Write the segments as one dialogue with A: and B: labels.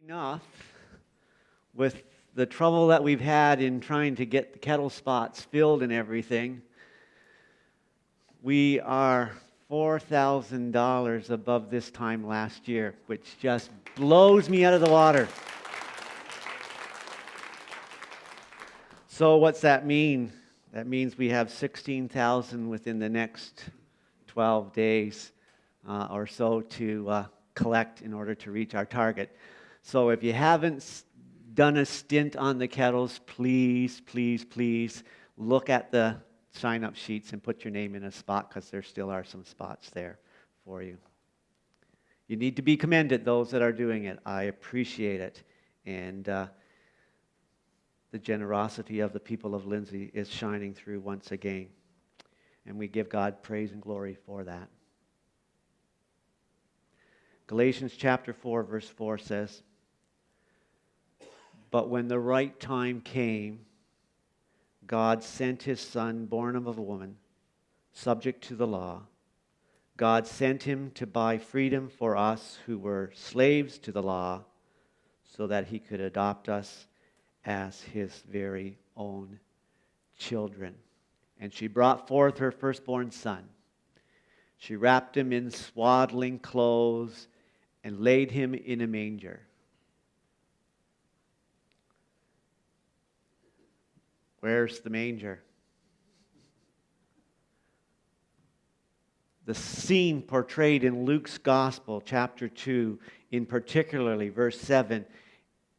A: enough with the trouble that we've had in trying to get the kettle spots filled and everything. We are $4,000 above this time last year, which just blows me out of the water. So what's that mean? That means we have 16,000 within the next 12 days or so to collect in order to reach our target. So if you haven't done a stint on the kettles, please, please, please look at the sign-up sheets and put your name in a spot, because there still are some spots there for you. You need to be commended, those that are doing it. I appreciate it. And the generosity of the people of Lindsay is shining through once again. And we give God praise and glory for that. Galatians chapter 4, verse 4 says, "But when the right time came, God sent his Son, born of a woman, subject to the law. God sent him to buy freedom for us who were slaves to the law, so that he could adopt us as his very own children. And she brought forth her firstborn son. She wrapped him in swaddling clothes and laid him in a manger." Where's the manger? The scene portrayed in Luke's Gospel, chapter 2, in particularly verse 7,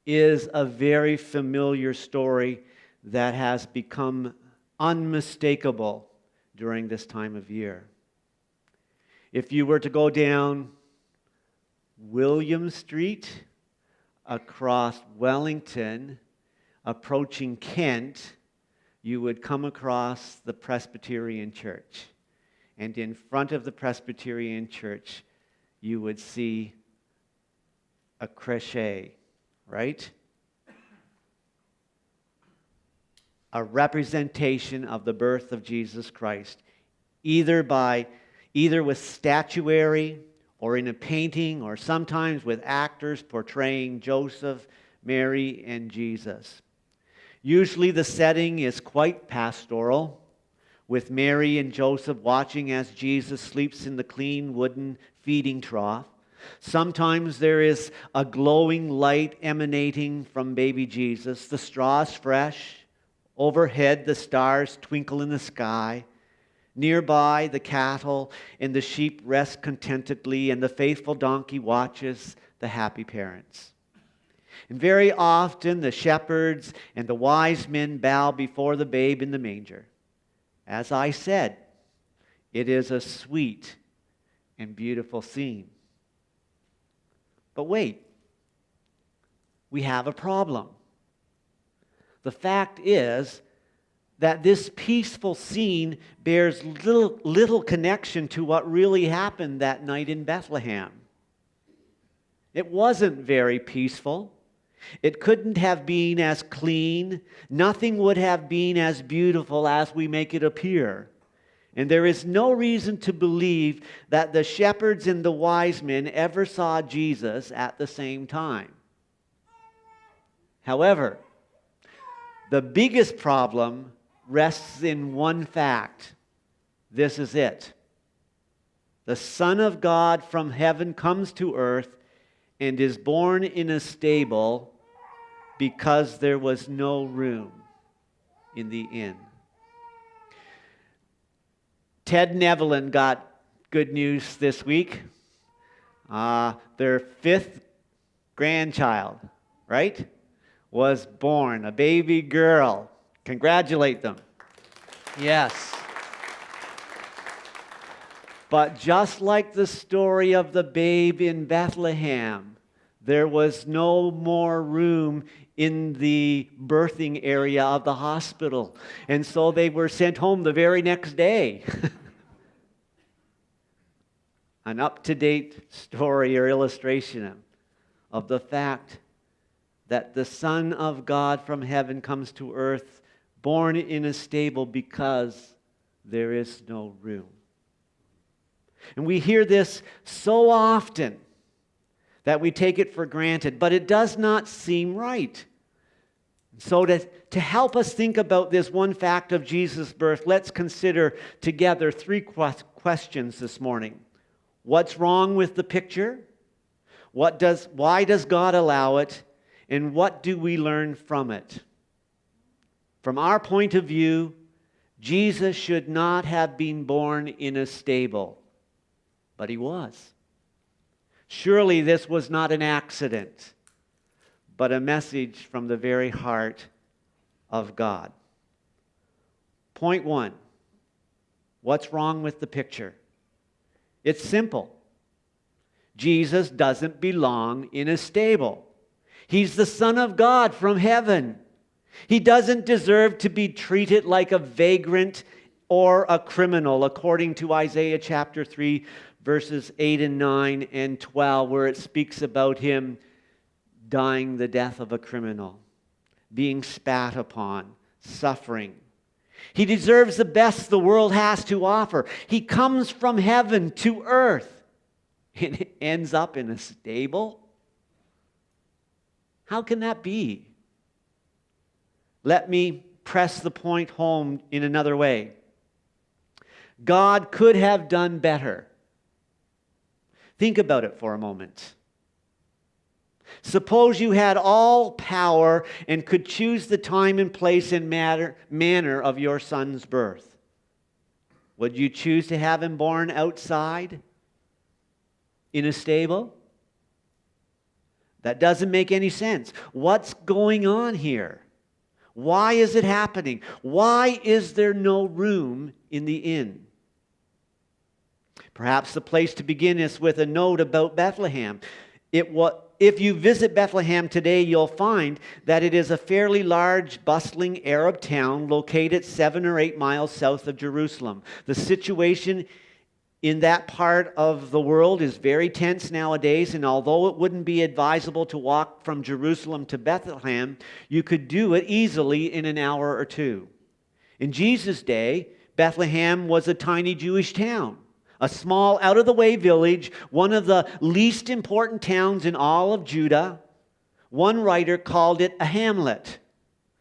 A: is a very familiar story that has become unmistakable during this time of year. If you were to go down William Street, across Wellington, approaching Kent, you would come across the Presbyterian Church. And in front of the Presbyterian Church, you would see a crèche, right? A representation of the birth of Jesus Christ, either with statuary or in a painting, or sometimes with actors portraying Joseph, Mary, and Jesus. Usually the setting is quite pastoral, with Mary and Joseph watching as Jesus sleeps in the clean wooden feeding trough. Sometimes there is a glowing light emanating from baby Jesus. The straw is fresh. Overhead, the stars twinkle in the sky. Nearby, the cattle and the sheep rest contentedly, and the faithful donkey watches the happy parents. And very often, the shepherds and the wise men bow before the babe in the manger. As I said, it is a sweet and beautiful scene. But wait, we have a problem. The fact is that this peaceful scene bears little connection to what really happened that night in Bethlehem. It wasn't very peaceful. It couldn't have been as clean. Nothing would have been as beautiful as we make it appear. And there is no reason to believe that the shepherds and the wise men ever saw Jesus at the same time. However, the biggest problem rests in one fact. This is it. The Son of God from heaven comes to earth and is born in a stable because there was no room in the inn. Ted Nevelin got good news this week. Their 5th grandchild, right, was born, a baby girl. Congratulate them. Yes. But just like the story of the babe in Bethlehem, there was no more room in the birthing area of the hospital. And so they were sent home the very next day. An up-to-date story or illustration of the fact that the Son of God from heaven comes to earth, born in a stable because there is no room. And we hear this so often that we take it for granted, but it does not seem right. So to help us think about this one fact of Jesus' birth, let's consider together three questions this morning. What's wrong with the picture? Why does God allow it? And what do we learn from it? From our point of view, Jesus should not have been born in a stable, but he was. Surely this was not an accident, but a message from the very heart of God. Point one, what's wrong with the picture? It's simple. Jesus doesn't belong in a stable. He's the Son of God from heaven. He doesn't deserve to be treated like a vagrant or a criminal, according to Isaiah chapter 3, verses 8 and 9 and 12, where it speaks about him dying the death of a criminal, being spat upon, suffering. He deserves the best the world has to offer. He comes from heaven to earth and ends up in a stable? How can that be? Let me press the point home in another way. God could have done better. Think about it for a moment. Suppose you had all power and could choose the time and place and manner of your son's birth. Would you choose to have him born outside in a stable? That doesn't make any sense. What's going on here? Why is it happening? Why is there no room in the inn? Perhaps the place to begin is with a note about Bethlehem. If you visit Bethlehem today, you'll find that it is a fairly large, bustling Arab town located 7 or 8 miles south of Jerusalem. The situation in that part of the world is very tense nowadays, and although it wouldn't be advisable to walk from Jerusalem to Bethlehem, you could do it easily in an hour or two. In Jesus' day, Bethlehem was a tiny Jewish town, a small, out-of-the-way village, one of the least important towns in all of Judah. One writer called it a hamlet,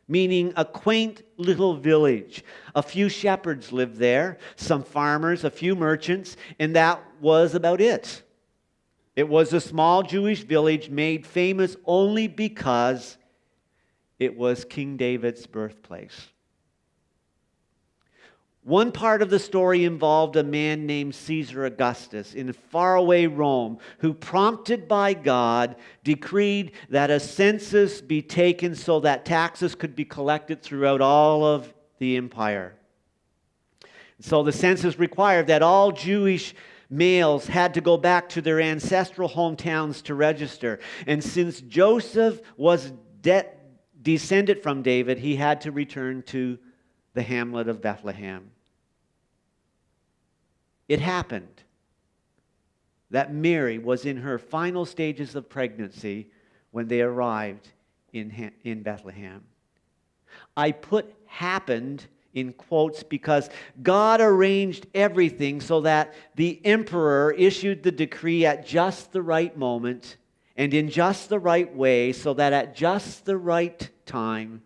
A: meaning a quaint little village. A few shepherds lived there, some farmers, a few merchants, and that was about it. It was a small Jewish village made famous only because it was King David's birthplace. One part of the story involved a man named Caesar Augustus in faraway Rome who, prompted by God, decreed that a census be taken so that taxes could be collected throughout all of the empire. So the census required that all Jewish males had to go back to their ancestral hometowns to register. And since Joseph was descended from David, he had to return to the hamlet of Bethlehem. It happened that Mary was in her final stages of pregnancy when they arrived in Bethlehem. I put happened in quotes because God arranged everything so that the emperor issued the decree at just the right moment and in just the right way, so that at just the right time,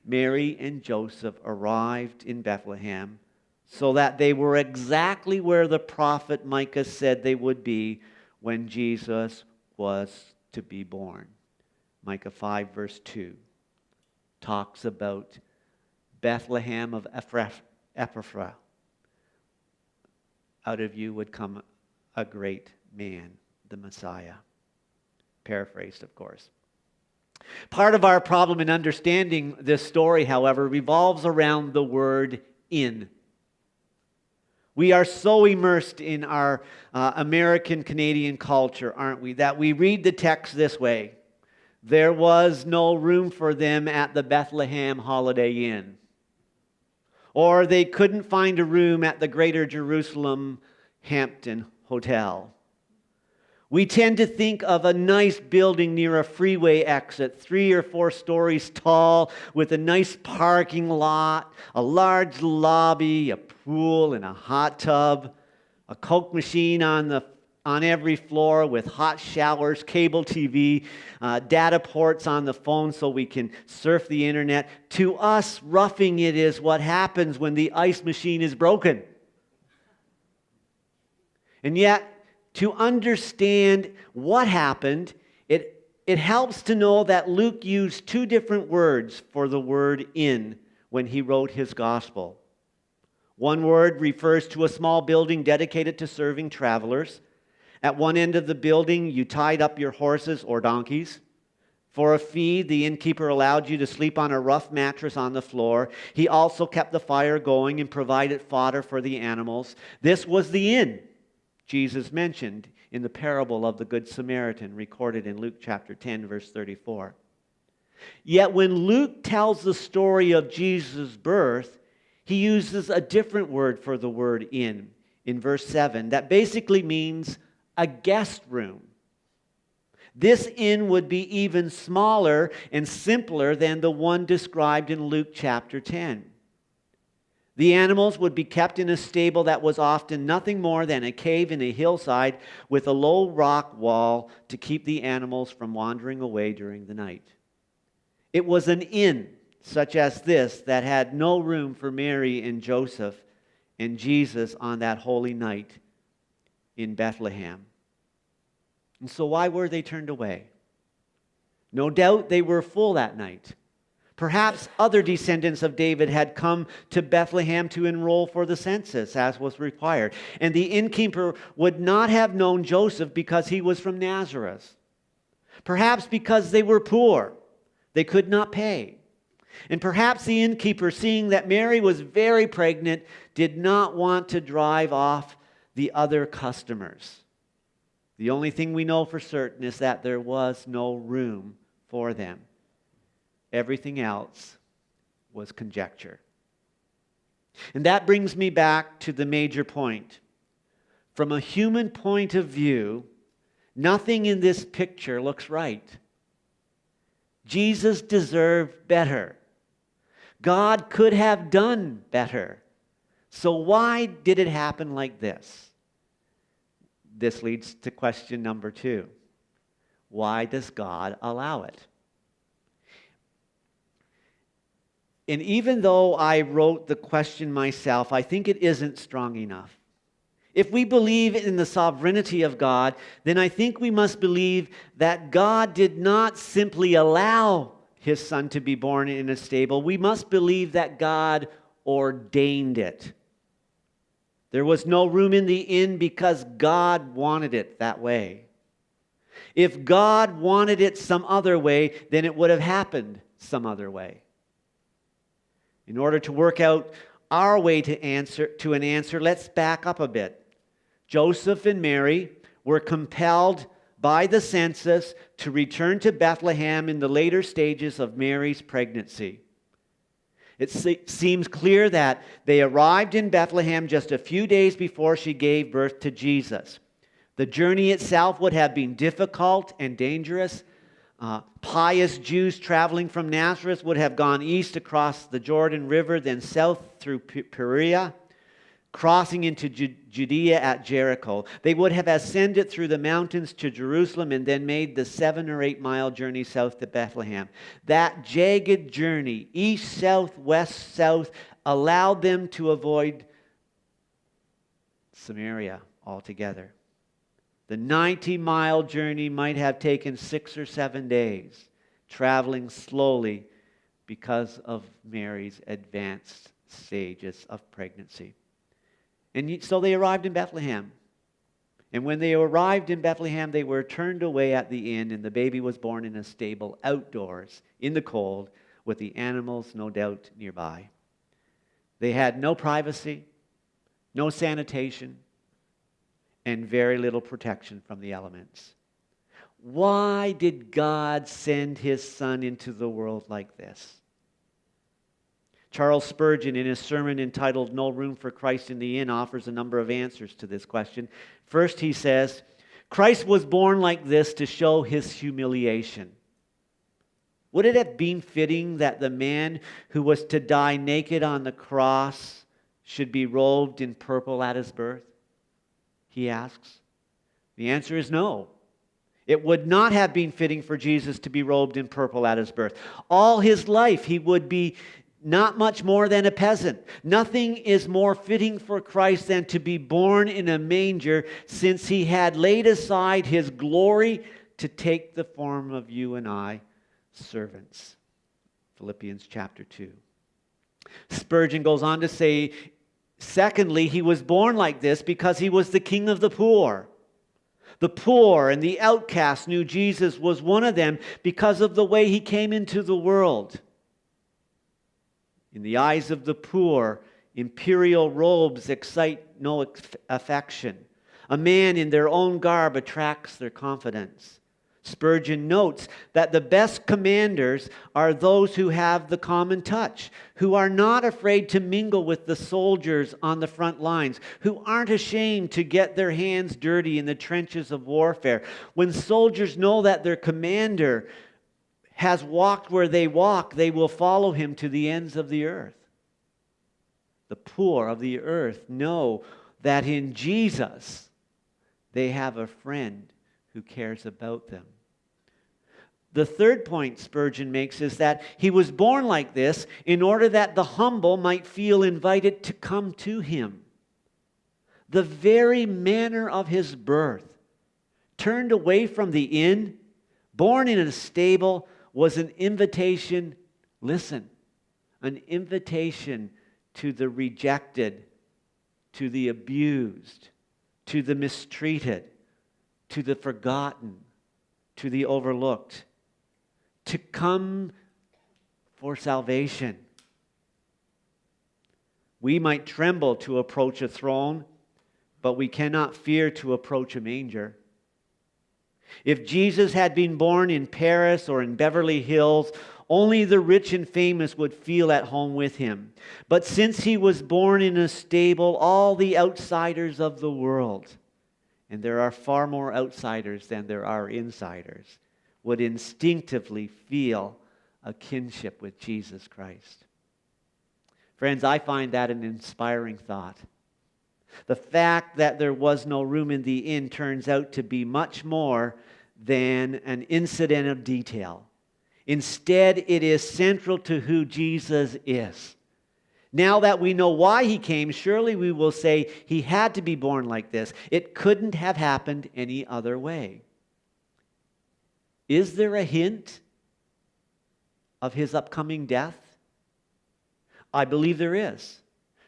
A: Mary and Joseph arrived in Bethlehem, so that they were exactly where the prophet Micah said they would be when Jesus was to be born. Micah 5 verse 2 talks about Bethlehem of Ephrathah. Out of you would come a great man, the Messiah. Paraphrased, of course. Part of our problem in understanding this story, however, revolves around the word "in." We are so immersed in our American-Canadian culture, aren't we, that we read the text this way: there was no room for them at the Bethlehem Holiday Inn. Or they couldn't find a room at the Greater Jerusalem Hampton Hotel. We tend to think of a nice building near a freeway exit, 3 or 4 stories tall, with a nice parking lot, a large lobby, a pool and a hot tub, a Coke machine on on every floor with hot showers, cable TV, data ports on the phone so we can surf the internet. To us, roughing it is what happens when the ice machine is broken. And yet, to understand what happened, it helps to know that Luke used two different words for the word inn when he wrote his gospel. One word refers to a small building dedicated to serving travelers. At one end of the building, you tied up your horses or donkeys. For a fee, the innkeeper allowed you to sleep on a rough mattress on the floor. He also kept the fire going and provided fodder for the animals. This was the inn Jesus mentioned in the parable of the Good Samaritan, recorded in Luke chapter 10, verse 34. Yet when Luke tells the story of Jesus' birth, he uses a different word for the word inn in verse 7 that basically means a guest room. This inn would be even smaller and simpler than the one described in Luke chapter 10. The animals would be kept in a stable that was often nothing more than a cave in a hillside with a low rock wall to keep the animals from wandering away during the night. It was an inn such as this that had no room for Mary and Joseph and Jesus on that holy night in Bethlehem. And so why were they turned away? No doubt they were full that night. Perhaps other descendants of David had come to Bethlehem to enroll for the census, as was required. And the innkeeper would not have known Joseph because he was from Nazareth. Perhaps because they were poor, they could not pay. And perhaps the innkeeper, seeing that Mary was very pregnant, did not want to drive off the other customers. The only thing we know for certain is that there was no room for them. Everything else was conjecture. And that brings me back to the major point. From a human point of view, nothing in this picture looks right. Jesus deserved better. God could have done better. So why did it happen like this? This leads to question number 2. Why does God allow it? And even though I wrote the question myself, I think it isn't strong enough. If we believe in the sovereignty of God, then I think we must believe that God did not simply allow his son to be born in a stable. We must believe that God ordained it. There was no room in the inn because God wanted it that way. If God wanted it some other way, then it would have happened some other way. In order to work out our way to an answer, let's back up a bit. Joseph and Mary were compelled by the census to return to Bethlehem in the later stages of Mary's pregnancy. It seems clear that they arrived in Bethlehem just a few days before she gave birth to Jesus. The journey itself would have been difficult and dangerous. Pious Jews traveling from Nazareth would have gone east across the Jordan River, then south through Perea, crossing into Judea at Jericho. They would have ascended through the mountains to Jerusalem and then made the 7 or 8 mile journey south to Bethlehem. That jagged journey, east, south, west, south, allowed them to avoid Samaria altogether. The 90-mile journey might have taken 6 or 7 days, traveling slowly because of Mary's advanced stages of pregnancy. And so they arrived in Bethlehem. And when they arrived in Bethlehem, they were turned away at the inn, and the baby was born in a stable outdoors in the cold with the animals no doubt nearby. They had no privacy, no sanitation, and very little protection from the elements. Why did God send his son into the world like this? Charles Spurgeon, in his sermon entitled "No Room for Christ in the Inn," offers a number of answers to this question. First, he says, Christ was born like this to show his humiliation. Would it have been fitting that the man who was to die naked on the cross should be robed in purple at his birth? He asks. The answer is no. It would not have been fitting for Jesus to be robed in purple at his birth. All his life, he would be not much more than a peasant. Nothing is more fitting for Christ than to be born in a manger, since he had laid aside his glory to take the form of you and I, servants. Philippians chapter 2. Spurgeon goes on to say, secondly, he was born like this because he was the king of the poor. The poor and the outcast knew Jesus was one of them because of the way he came into the world. In the eyes of the poor, imperial robes excite no affection. A man in their own garb attracts their confidence. Spurgeon notes that the best commanders are those who have the common touch, who are not afraid to mingle with the soldiers on the front lines, who aren't ashamed to get their hands dirty in the trenches of warfare. When soldiers know that their commander has walked where they walk, they will follow him to the ends of the earth. The poor of the earth know that in Jesus they have a friend who cares about them. The third point Spurgeon makes is that he was born like this in order that the humble might feel invited to come to him. The very manner of his birth, turned away from the inn, born in a stable, was an invitation, listen, an invitation to the rejected, to the abused, to the mistreated, to the forgotten, to the overlooked, to come for salvation. We might tremble to approach a throne, but we cannot fear to approach a manger. If Jesus had been born in Paris or in Beverly Hills, only the rich and famous would feel at home with him. But since he was born in a stable, all the outsiders of the world, and there are far more outsiders than there are insiders, would instinctively feel a kinship with Jesus Christ. Friends, I find that an inspiring thought. The fact that there was no room in the inn turns out to be much more than an incidental detail. Instead, it is central to who Jesus is. Now that we know why he came, surely we will say he had to be born like this. It couldn't have happened any other way. Is there a hint of his upcoming death? I believe there is.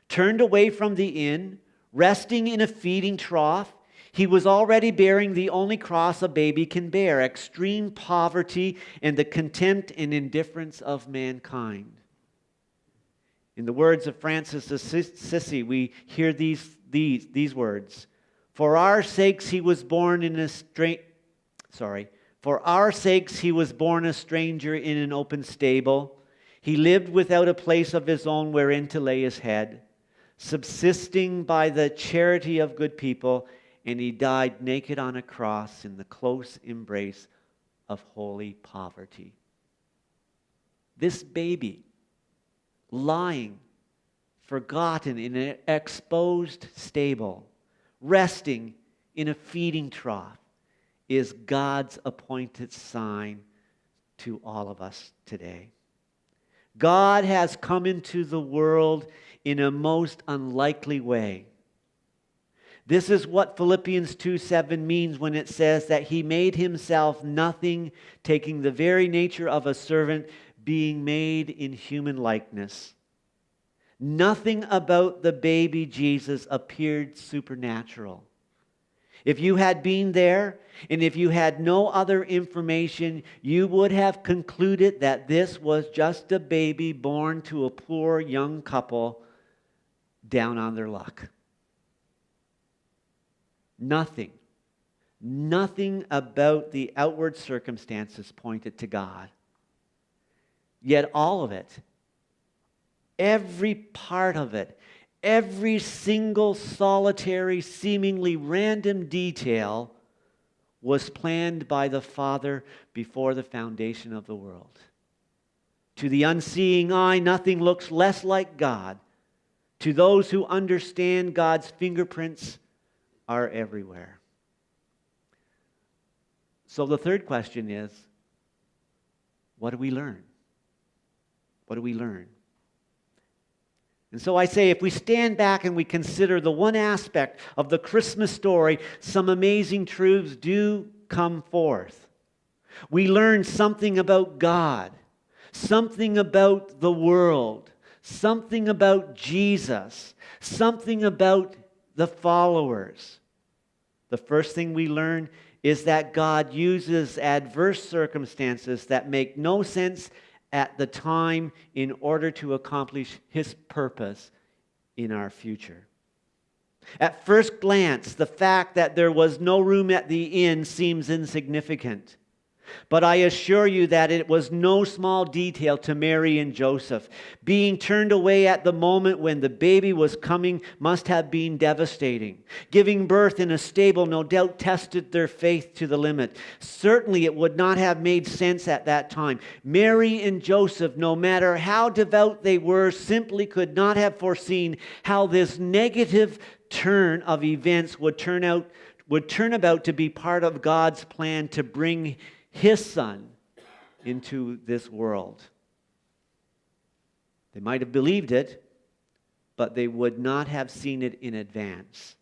A: Turned away from the inn, resting in a feeding trough, he was already bearing the only cross a baby can bear, extreme poverty and the contempt and indifference of mankind. In the words of Francis of Assisi, we hear these words. For our sakes he was born For our sakes he was born a stranger in an open stable. He lived without a place of his own wherein to lay his head, subsisting by the charity of good people, and he died naked on a cross in the close embrace of holy poverty. This baby, lying, forgotten in an exposed stable, resting in a feeding trough, is God's appointed sign to all of us today. God has come into the world in a most unlikely way. This is what Philippians 2:7 means when it says that he made himself nothing, taking the very nature of a servant, being made in human likeness. Nothing about the baby Jesus appeared supernatural. If you had been there, and if you had no other information, you would have concluded that this was just a baby born to a poor young couple down on their luck. Nothing about the outward circumstances pointed to God. Yet all of it, every part of it, every single solitary, seemingly random detail was planned by the Father before the foundation of the world. To the unseeing eye, nothing looks less like God. To those who understand, God's fingerprints are everywhere. So the third question is, what do we learn? What do we learn? And so I say, if we stand back and we consider the one aspect of the Christmas story, some amazing truths do come forth. We learn something about God, something about the world, something about Jesus, something about the followers. The first thing we learn is that God uses adverse circumstances that make no sense at the time in order to accomplish His purpose in our future. At first glance, the fact that there was no room at the inn seems insignificant. But I assure you that it was no small detail to Mary and Joseph. Being turned away at the moment when the baby was coming must have been devastating. Giving birth in a stable no doubt tested their faith to the limit. Certainly it would not have made sense at that time. Mary and Joseph, no matter how devout they were, simply could not have foreseen how this negative turn of events would turn about to be part of God's plan to bring His Son into this world. They might have believed it, but they would not have seen it in advance.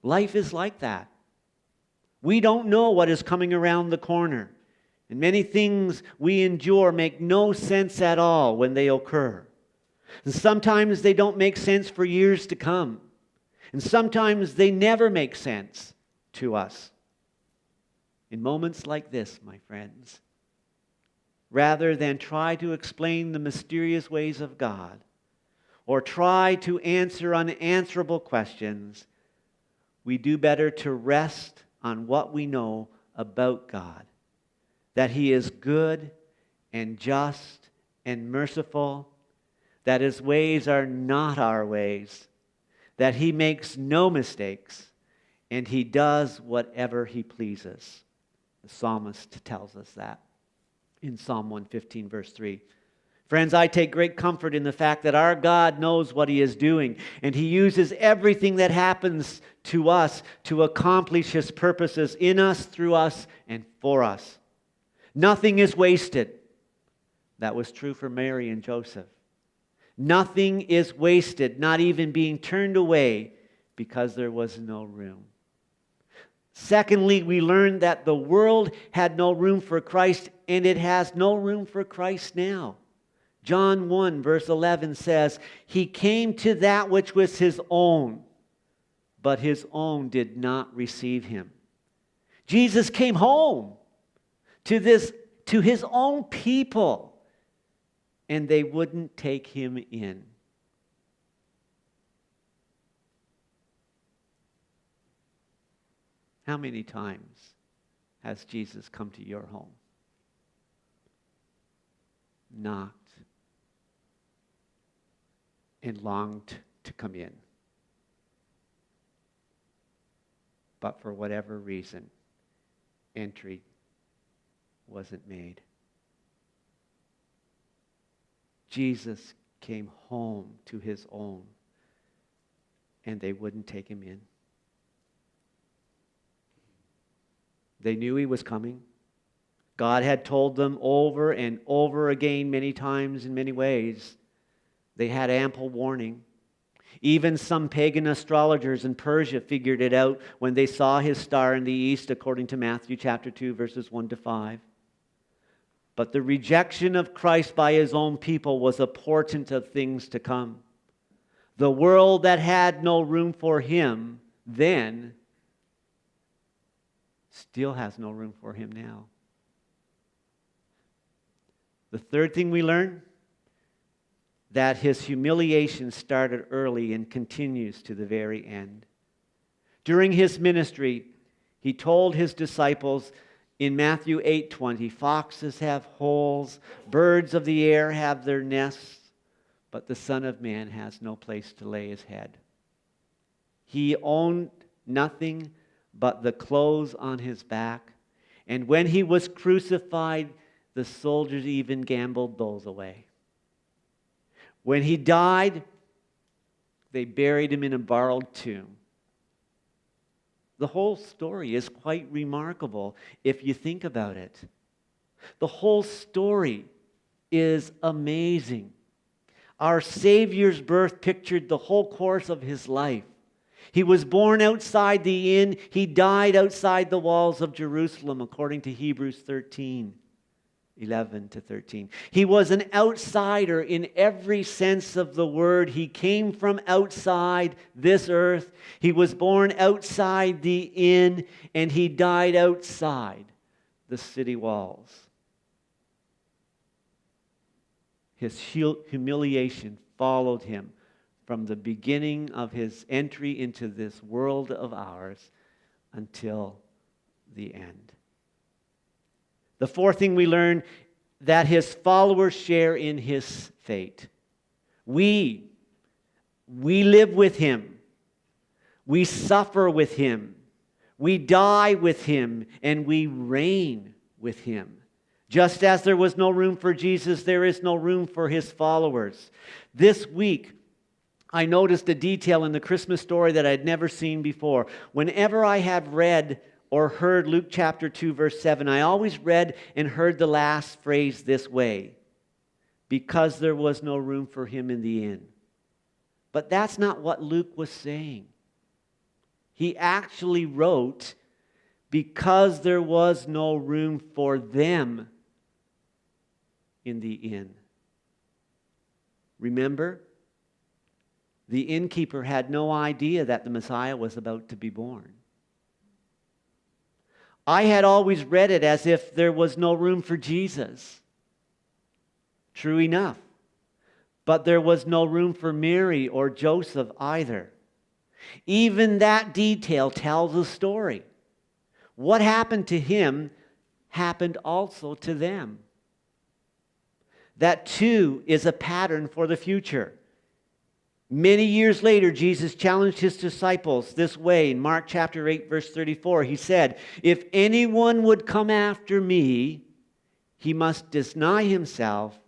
A: Life is like that. We don't know what is coming around the corner, and many things we endure make no sense at all when they occur. And sometimes they don't make sense for years to come, and sometimes they never make sense to us. In moments like this, my friends, rather than try to explain the mysterious ways of God or try to answer unanswerable questions, we do better to rest on what we know about God, that He is good and just and merciful, that His ways are not our ways, that He makes no mistakes, and He does whatever He pleases. The psalmist tells us that in Psalm 115, verse 3. Friends, I take great comfort in the fact that our God knows what He is doing, and He uses everything that happens to us to accomplish His purposes in us, through us, and for us. Nothing is wasted. That was true for Mary and Joseph. Nothing is wasted, not even being turned away because there was no room. Secondly, we learn that the world had no room for Christ, and it has no room for Christ now. John 1, verse 11 says, He came to that which was His own, but His own did not receive Him. Jesus came home to His own people, and they wouldn't take Him in. How many times has Jesus come to your home? Knocked and longed to come in. But for whatever reason, entry wasn't made. Jesus came home to His own, and they wouldn't take Him in. They knew He was coming. God had told them over and over again, many times in many ways. They had ample warning. Even some pagan astrologers in Persia figured it out when they saw His star in the east, according to Matthew chapter 2, verses 1 to 5. But the rejection of Christ by His own people was a portent of things to come. The world that had no room for Him then still has no room for Him now. The third thing we learn, that His humiliation started early and continues to the very end. During His ministry, He told His disciples in Matthew 8:20, foxes have holes, birds of the air have their nests, but the Son of Man has no place to lay His head. He owned nothing but the clothes on His back. And when He was crucified, the soldiers even gambled those away. When He died, they buried Him in a borrowed tomb. The whole story is quite remarkable if you think about it. The whole story is amazing. Our Savior's birth pictured the whole course of his life. He was born outside the inn. He died outside the walls of Jerusalem, according to Hebrews 13:11-13. He was an outsider in every sense of the word. He came from outside this earth. He was born outside the inn, and he died outside the city walls. His humiliation followed him from the beginning of his entry into this world of ours until the end. The fourth thing we learn, that his followers share in his fate. We live with him. We suffer with him. We die with him, and we reign with him. Just as there was no room for Jesus, there is no room for his followers. This week, I noticed a detail in the Christmas story that I'd never seen before. Whenever I have read or heard Luke chapter 2, verse 7, I always read and heard the last phrase this way: because there was no room for him in the inn. But that's not what Luke was saying. He actually wrote, because there was no room for them in the inn. Remember? The innkeeper had no idea that the Messiah was about to be born. I had always read it as if there was no room for Jesus. True enough. But there was no room for Mary or Joseph either. Even that detail tells a story. What happened to him happened also to them. That too is a pattern for the future. Many years later, Jesus challenged his disciples this way in Mark chapter 8, verse 34. He said, if anyone would come after me, he must deny himself,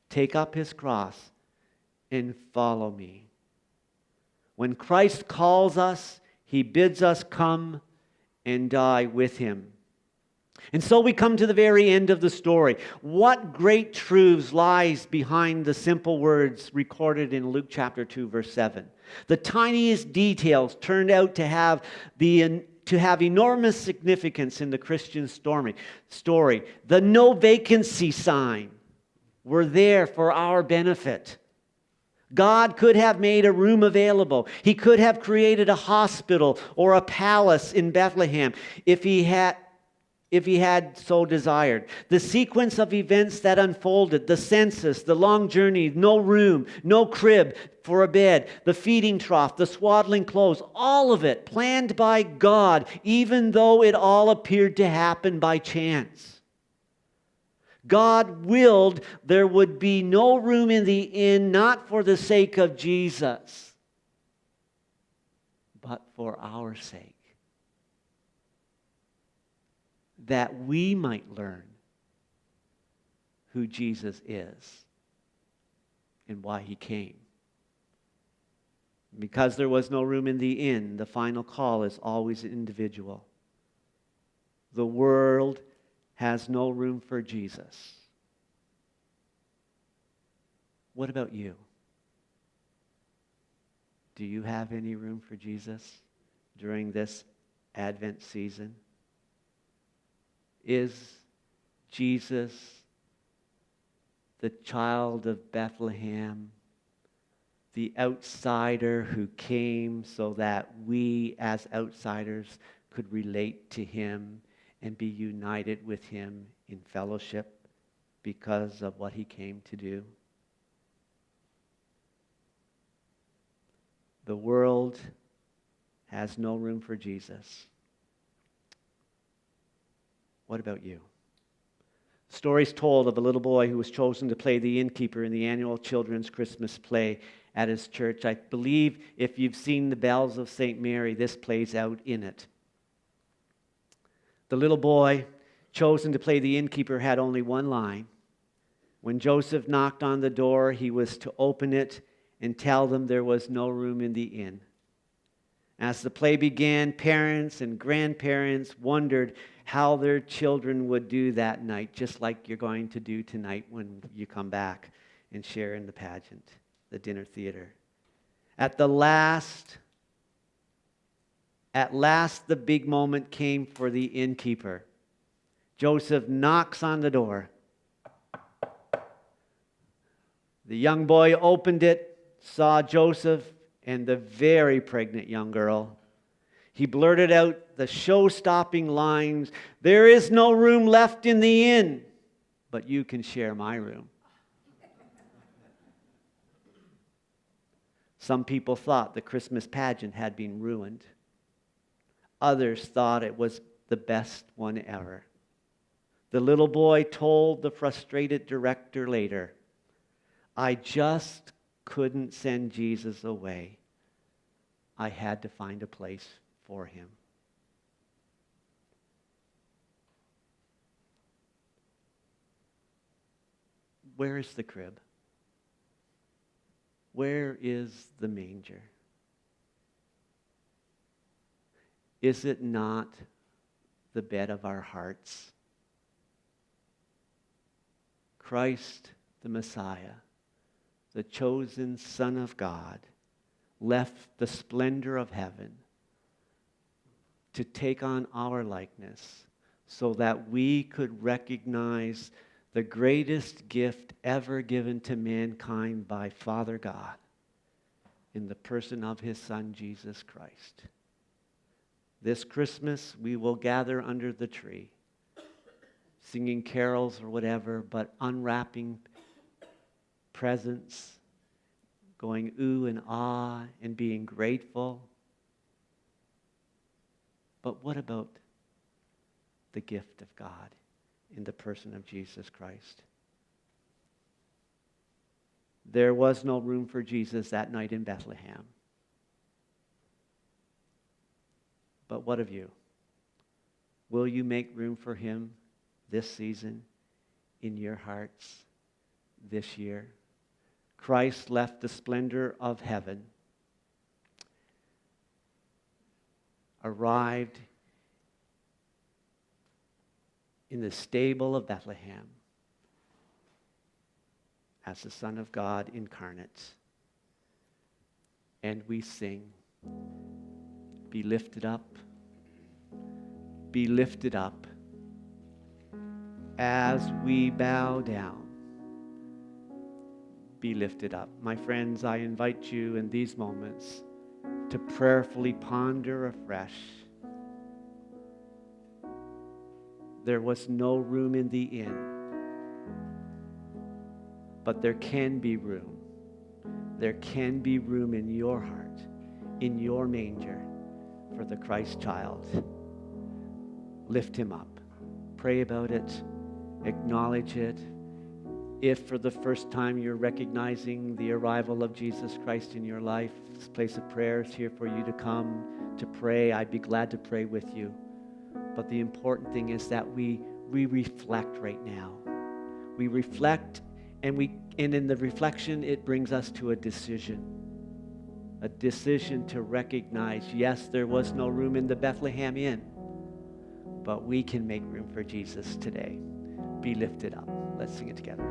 A: take up his cross, and follow me. When Christ calls us, he bids us come and die with him. And so we come to the very end of the story. What great truths lies behind the simple words recorded in Luke chapter 2, verse 7. The tiniest details turned out to have enormous significance in the Christian story. The no vacancy sign were there for our benefit. God could have made a room available. He could have created a hospital or a palace in Bethlehem if he had so desired. The sequence of events that unfolded, the census, the long journey, no room, no crib for a bed, the feeding trough, the swaddling clothes, all of it planned by God, even though it all appeared to happen by chance. God willed there would be no room in the inn, not for the sake of Jesus, but for our sake. That we might learn who Jesus is and why he came. Because there was no room in the inn, the final call is always individual. The world has no room for Jesus. What about you? Do you have any room for Jesus during this Advent season? Is Jesus the child of Bethlehem, the outsider who came so that we as outsiders could relate to him and be united with him in fellowship because of what he came to do? The world has no room for Jesus. What about you? Stories told of a little boy who was chosen to play the innkeeper in the annual children's Christmas play at his church. I believe if you've seen The Bells of St. Mary, this plays out in it. The little boy chosen to play the innkeeper had only one line. When Joseph knocked on the door, he was to open it and tell them there was no room in the inn. As the play began, parents and grandparents wondered how their children would do that night, just like you're going to do tonight when you come back and share in the pageant, the dinner theater. At last, the big moment came for the innkeeper. Joseph knocks on the door. The young boy opened it, saw Joseph and the very pregnant young girl. He blurted out the show-stopping lines, "There is no room left in the inn, but you can share my room." Some people thought the Christmas pageant had been ruined. Others thought it was the best one ever. The little boy told the frustrated director later, "I just couldn't send Jesus away. I had to find a place for him." Where is the crib? Where is the manger? Is it not the bed of our hearts? Christ, the Messiah, the chosen Son of God, left the splendor of heaven to take on our likeness so that we could recognize the greatest gift ever given to mankind by Father God in the person of his Son, Jesus Christ. This Christmas, we will gather under the tree, singing carols or whatever, but unwrapping presents, going ooh and ah, and being grateful. But what about the gift of God in the person of Jesus Christ? There was no room for Jesus that night in Bethlehem. But what of you? Will you make room for him this season in your hearts this year? Christ left the splendor of heaven, arrived in the stable of Bethlehem as the Son of God incarnate. And we sing, "Be lifted up, be lifted up," as we bow down. Be lifted up. My friends, I invite you in these moments to prayerfully ponder afresh. There was no room in the inn, but there can be room. There can be room in your heart, in your manger, for the Christ child. Lift him up. Pray about it. Acknowledge it. If for the first time you're recognizing the arrival of Jesus Christ in your life, this place of prayer is here for you to come to pray. I'd be glad to pray with you. But the important thing is that we reflect right now. We reflect, and in the reflection, it brings us to a decision. A decision to recognize, yes, there was no room in the Bethlehem Inn, but we can make room for Jesus today. Be lifted up. Let's sing it together.